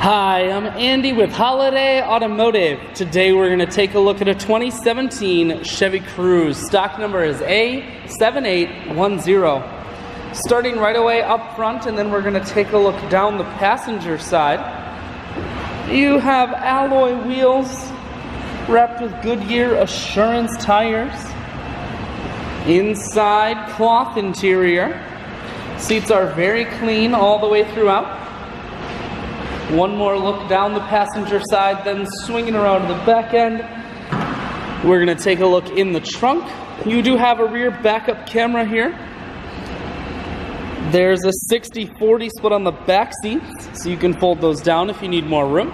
Hi, I'm Andy with Holiday Automotive. Today we're going to take a look at a 2017 Chevy Cruze. Stock number is A7810. Starting right away up front, and then we're going to take a look down the passenger side. You have alloy wheels wrapped with Goodyear Assurance tires. Inside, cloth interior. Seats are very clean all the way throughout. One more look down the passenger side, then swinging around to the back end. We're going to take a look in the trunk. You do have a rear backup camera here. There's a 60-40 split on the back seats, so you can fold those down if you need more room.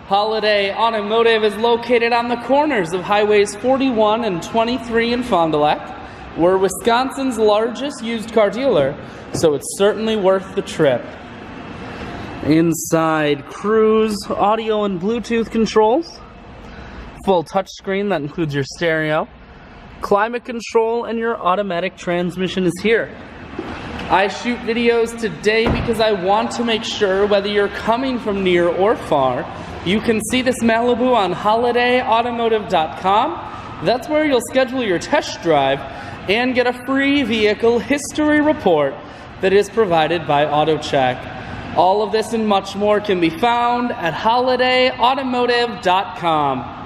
Holiday Automotive is located on the corners of Highways 41 and 23 in Fond du Lac. We're Wisconsin's largest used car dealer, so it's certainly worth the trip. Inside, Cruze audio and Bluetooth controls, full touchscreen that includes your stereo, climate control, and your automatic transmission is here. I shoot videos today because I want to make sure whether you're coming from near or far, you can see this Malibu on holidayautomotive.com. That's where you'll schedule your test drive and get a free vehicle history report that is provided by AutoCheck. All of this and much more can be found at holidayautomotive.com.